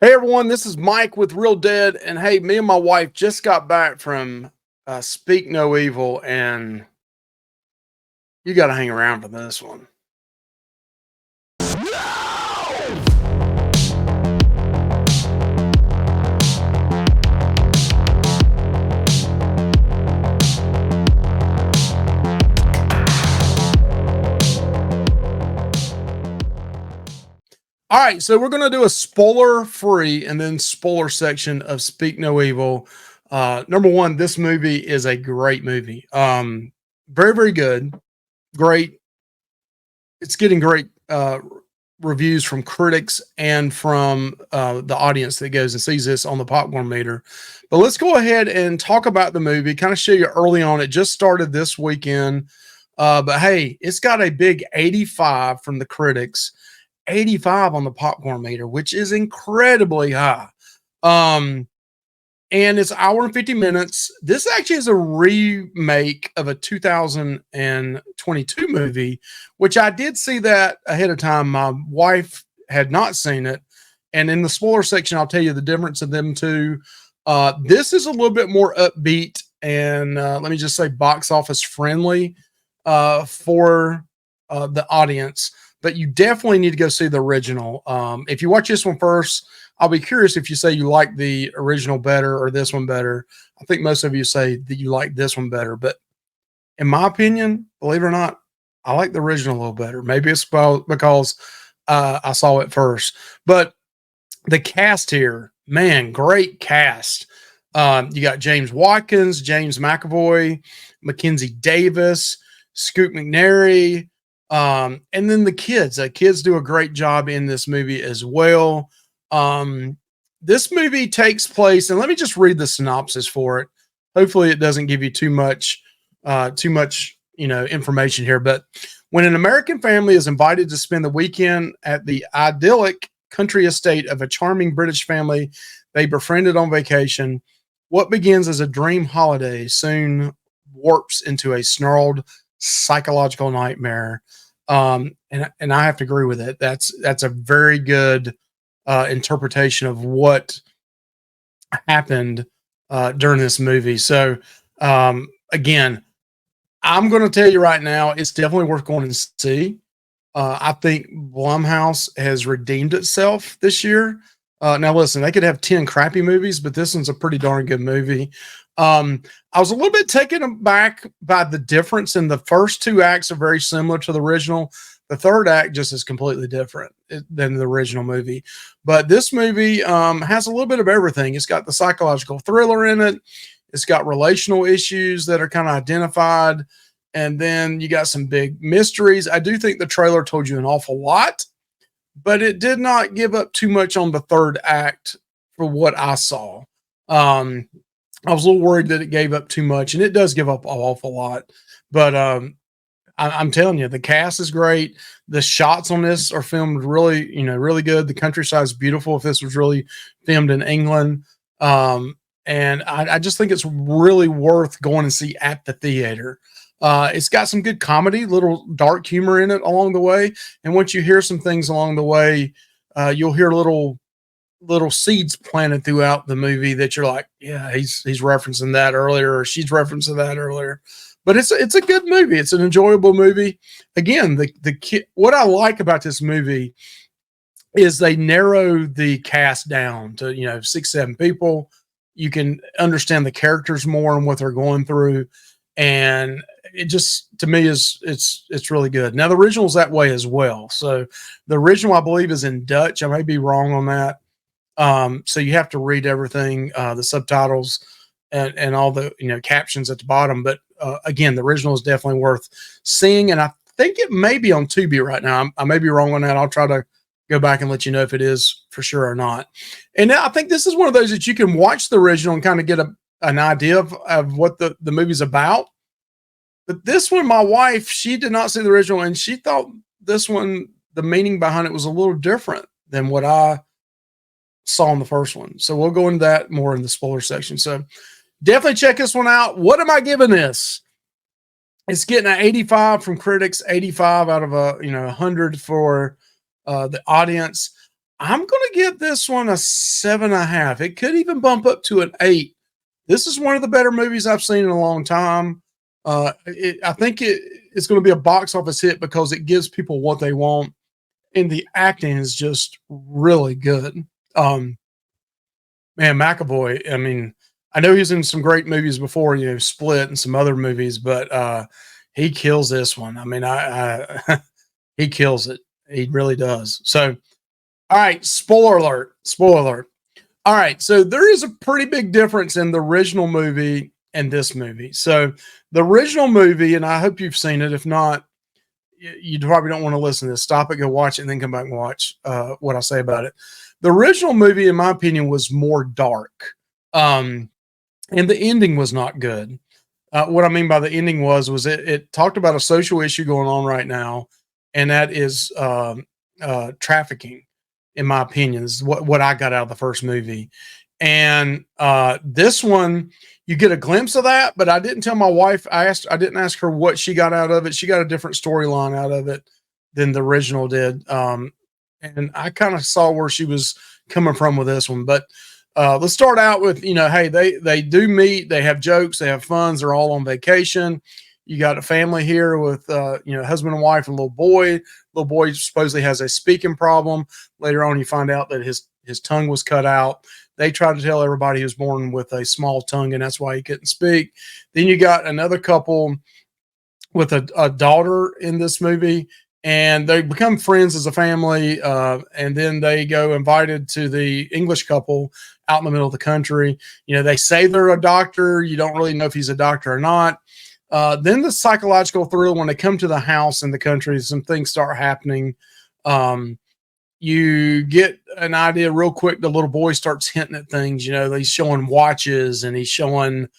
Hey everyone, this is Mike with Real Dead, and hey, me and my wife just got back from Speak No Evil, and you got to hang around for this one. All right, so we're gonna do a spoiler-free and then spoiler section of Speak No Evil. Number one, this movie is a great movie. Very, very good, great. It's getting great reviews from critics and from the audience that goes and sees this on the popcorn meter. But let's go ahead and talk about the movie, kind of show you early on. It just started this weekend. But hey, it's got a big 85 from the critics, 85 on the popcorn meter, which is incredibly high. Um, and it's an hour and 50 minutes. This actually is a remake of a 2022 movie, which I did see that ahead of time. My wife had not seen it. And in the spoiler section, I'll tell you the difference of them two. This is a little bit more upbeat and let me just say box office friendly for the audience. But you definitely need to go see the original. If you watch this one first, I'll be curious if you say you like the original better or this one better. I think most of you say that you like this one better, but in my opinion, believe it or not, I like the original a little better. Maybe it's because I saw it first. But the cast here, man, great cast. You got James Watkins, James McAvoy, Mackenzie Davis, Scoot McNairy, and then the kids. The kids do a great job in this movie as well. This movie takes place, and let me just read the synopsis for it. Hopefully, it doesn't give you too much, information here. But when an American family is invited to spend the weekend at the idyllic country estate of a charming British family they befriended on vacation, what begins as a dream holiday soon warps into a snarled psychological nightmare. And I have to agree with it. That's a very good interpretation of what happened during this movie. So again, I'm going to tell you right now, it's definitely worth going and see. I think Blumhouse has redeemed itself this year. Now, listen, they could have 10 crappy movies, but this one's a pretty darn good movie. I was a little bit taken aback by the difference in the first two acts are very similar to the original. The third act just is completely different than the original movie. But this movie has a little bit of everything. It's got the psychological thriller in it. It's got relational issues that are kind of identified. And then you got some big mysteries. I do think the trailer told you an awful lot, but it did not give up too much on the third act for what I saw. I was a little worried that it gave up too much, and it does give up an awful lot. But I'm telling you, the cast is great. The shots on this are filmed really, really good. The countryside is beautiful. If this was really filmed in England, and I just think it's really worth going and see at the theater. It's got some good comedy, little dark humor in it along the way. And once you hear some things along the way, you'll hear little seeds planted throughout the movie that you're like, yeah, he's referencing that earlier, or she's referencing that earlier. But it's a good movie. It's an enjoyable movie. Again, what I like about this movie is they narrow the cast down to 6, 7 people. You can understand the characters more and what they're going through, and it just to me it's really good. Now the original is that way as well. So the original I believe is in Dutch. I may be wrong on that. So you have to read everything, the subtitles and all the captions at the bottom. But again, the original is definitely worth seeing, and I think it may be on Tubi right now. I may be wrong on that. I'll try to go back and let you know if it is for sure or not. And I think this is one of those that you can watch the original and kind of get an idea of what the movie's about. But this one, my wife, she did not see the original, and she thought this one, the meaning behind it was a little different than what I saw in the first one. So we'll go into that more in the spoiler section. So definitely check this one out. What am I giving this? It's getting an 85 from critics, 85 out of 100 for the audience. I'm gonna give this one a 7.5. It could even bump up to an 8. This is one of the better movies I've seen in a long time. I think it's going to be a box office hit because it gives people what they want, and the acting is just really good. Um, Man, McAvoy. I mean, I know he's in some great movies before, Split and some other movies, but he kills this one. I mean, I he kills it. He really does. So, all right, spoiler alert. Spoiler alert. All right, so there is a pretty big difference in the original movie and this movie. So the original movie, and I hope you've seen it. If not, you probably don't want to listen to this. Stop it, go watch it, and then come back and watch what I say about it. The original movie, in my opinion, was more dark, um, and the ending was not good. What I mean by the ending was it talked about a social issue going on right now, and that is trafficking. In my opinion, is what I got out of the first movie, and this one you get a glimpse of that. But I didn't tell my wife. I didn't ask her what she got out of it. She got a different storyline out of it than the original did, and I kind of saw where she was coming from with this one. But let's start out with, hey, they do meet, they have jokes, they have funs, they're all on vacation. You got a family here with husband and wife and a little boy. Little boy supposedly has a speaking problem. Later on, you find out that his tongue was cut out. They try to tell everybody he was born with a small tongue, and that's why he couldn't speak. Then you got another couple with a daughter in this movie, and they become friends as a family. And then they go invited to the English couple out in the middle of the country. They say they're a doctor. You don't really know if he's a doctor or not. Then the psychological thrill when they come to the house in the country, some things start happening. You get an idea real quick. The little boy starts hinting at things. He's showing watches, and he's showing,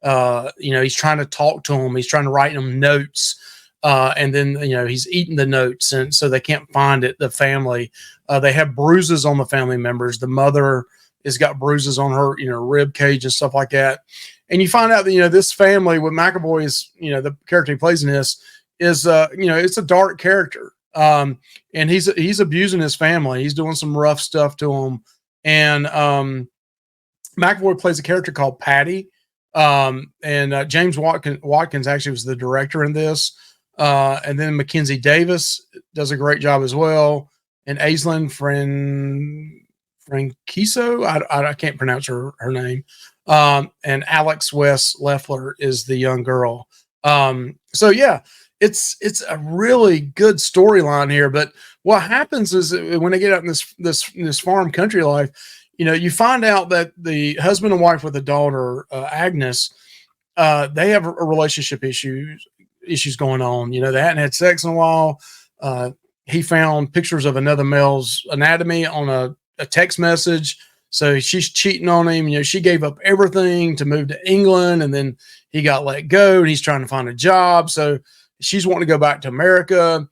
he's trying to talk to him. He's trying to write him notes. And then, he's eating the notes, and so they can't find it. The family, they have bruises on the family members. The mother has got bruises on her, rib cage and stuff like that. And you find out that, this family with McAvoy is, the character he plays in this is, it's a dark character. And he's abusing his family. He's doing some rough stuff to them. And, McAvoy plays a character called Patty. And James Watkins actually was the director in this. And then Mackenzie Davis does a great job as well. And Aislinn Franquiso, I can't pronounce her name. And Alex West Leffler is the young girl. So yeah, it's a really good storyline here. But what happens is when they get out in this farm country life, you find out that the husband and wife with the daughter, Agnes, they have a relationship issues going on. They hadn't had sex in a while. He found pictures of another male's anatomy on a text message. So she's cheating on him. She gave up everything to move to England, and then he got let go, and he's trying to find a job. So she's wanting to go back to America.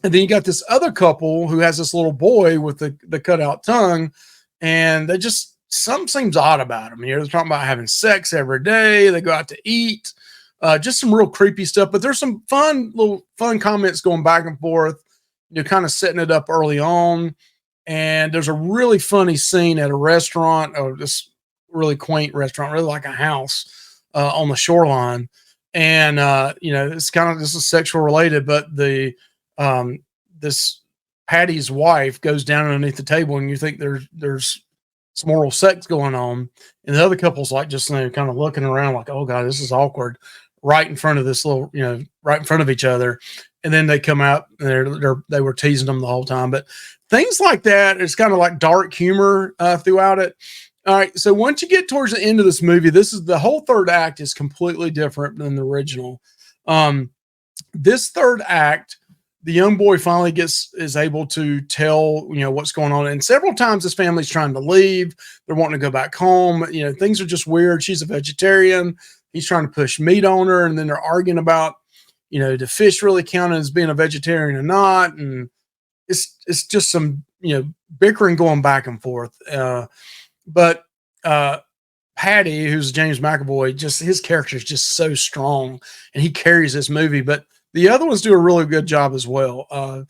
And then you got this other couple who has this little boy with the cutout tongue, and something seems odd about them. They're talking about having sex every day. They go out to eat. Just some real creepy stuff, but there's some fun comments going back and forth, kind of setting it up early on. And there's a really funny scene at a restaurant, or this really quaint restaurant, really like a house on the shoreline. And it's this is sexual related, but this Patty's wife goes down underneath the table, and you think there's some oral sex going on, and the other couple's like just kind of looking around like, oh god, this is awkward, right in front of this little, right in front of each other. And then they come out, and they were teasing them the whole time. But things like that, it's kind of like dark humor throughout it. All right, so once you get towards the end of this movie, the whole third act is completely different than the original. This third act, the young boy finally is able to tell, what's going on. And several times his family's trying to leave. They're wanting to go back home. Things are just weird. She's a vegetarian. He's trying to push meat on her. And then they're arguing about, do fish really count as being a vegetarian or not? And it's just some, bickering going back and forth. But Patty, who's James McAvoy, just his character is just so strong, and he carries this movie. But the other ones do a really good job as well.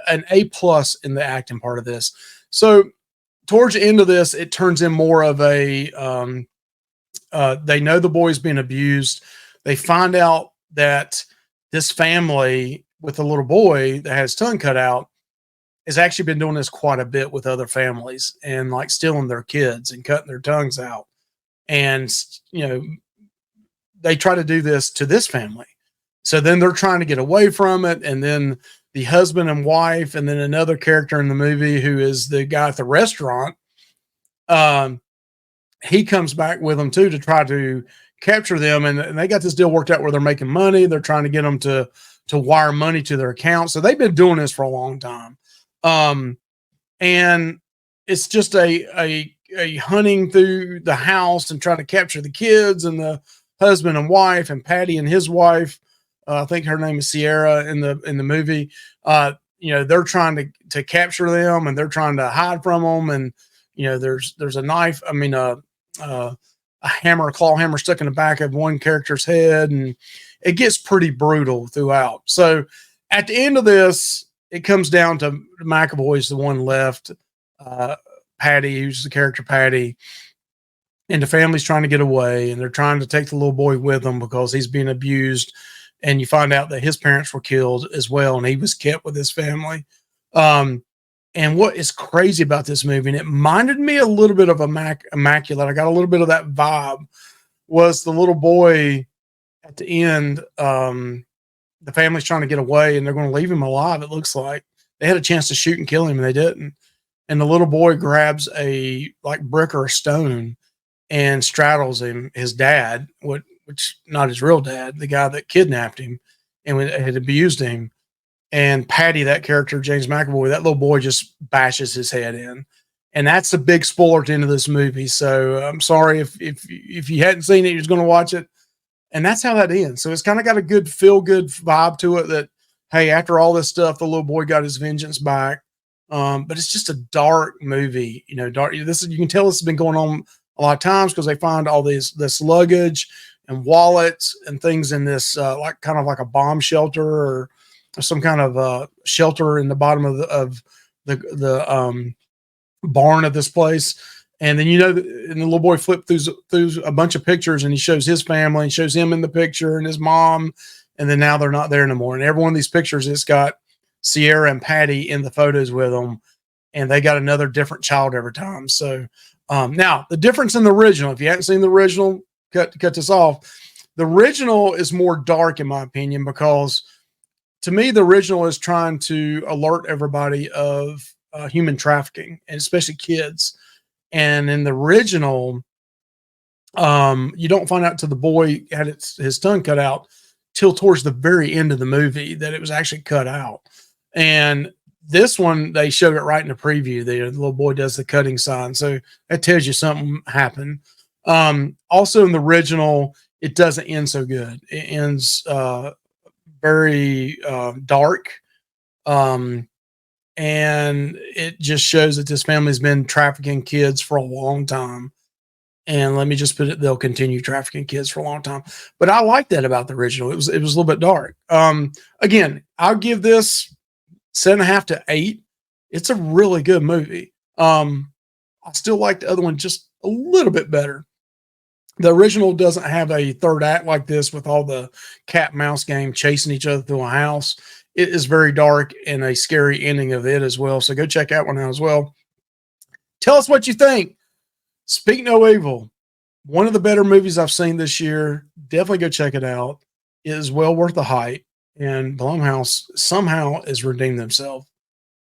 an A plus in the acting part of this. So towards the end of this, it turns in more of a they know the boy's being abused. They find out that this family with a little boy that has his tongue cut out has actually been doing this quite a bit with other families and like stealing their kids and cutting their tongues out. And, you know, they try to do this to this family. So then they're trying to get away from it. And then the husband and wife, and then another character in the movie who is the guy at the restaurant, um, he comes back with them too to try to capture them. And they got this deal worked out where they're making money. They're trying to get them to wire money to their account. So they've been doing this for a long time. And it's just a hunting through the house and trying to capture the kids and the husband and wife and Patty and his wife. I think her name is Sierra in the movie. You know, they're trying to capture them and they're trying to hide from them. And, you know, there's a knife. I mean, a hammer, a claw hammer stuck in the back of one character's head. And it gets pretty brutal throughout. So at the end of this, it comes down to McAvoy's the one left. Patty, who's the character Patty, and the family's trying to get away, and they're trying to take the little boy with them because he's being abused. And you find out that his parents were killed as well, and he was kept with his family. And what is crazy about this movie, and it reminded me a little bit of Immaculate. I got a little bit of that vibe. Was the little boy at the end? The family's trying to get away, and they're going to leave him alive. It looks like they had a chance to shoot and kill him, and they didn't. And the little boy grabs a like brick or a stone and straddles him, his dad, which not his real dad, the guy that kidnapped him and had abused him. And Patty, that character, James McAvoy, that little boy just bashes his head in. And that's a big spoiler to the end of this movie. So I'm sorry if you hadn't seen it, you're just going to watch it. And that's how that ends. So it's kind of got a good feel-good vibe to it that, hey, after all this stuff, the little boy got his vengeance back. But it's just a dark movie, you know, dark. You can tell this has been going on a lot of times because they find all this luggage and wallets and things in this, like kind of like a bomb shelter or some kind of shelter in the bottom of the barn of this place. And then, you know, and the little boy flipped through a bunch of pictures and he shows his family and shows him in the picture and his mom. And then now they're not there anymore. And every one of these pictures, it's got Sierra and Patty in the photos with them, and they got another different child every time. So now the difference in the original, if you haven't seen the original, cut this off. The original is more dark, in my opinion, because to me, the original is trying to alert everybody of human trafficking, and especially kids. And in the original, you don't find out till the boy had his tongue cut out till towards the very end of the movie that it was actually cut out. And this one, they showed it right in the preview there. The little boy does the cutting sign. So that tells you something happened. Also in the original, it doesn't end so good. It ends very dark. And it just shows that this family's been trafficking kids for a long time. And let me just put it, they'll continue trafficking kids for a long time. But I like that about the original. It was a little bit dark. Again, I'll give this 7.5 to 8. It's a really good movie. I still like the other one just a little bit better. The original doesn't have a third act like this with all the cat mouse game chasing each other through a house. It is very dark and a scary ending of it as well. So go check out one out as well. Tell us what you think. Speak No Evil, one of the better movies I've seen this year. Definitely go check it out. It is well worth the hype. And Blumhouse somehow has redeemed themselves.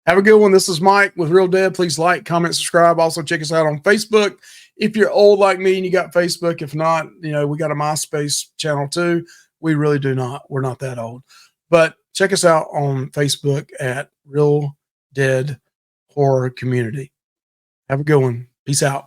Have a good one. This is Mike with Real Dead. Please like, comment, subscribe. Also check us out on Facebook. If you're old like me and you got Facebook, if not, you know, we got a MySpace channel too. We really do not. We're not that old. But check us out on Facebook at Real Dead Horror Community. Have a good one. Peace out.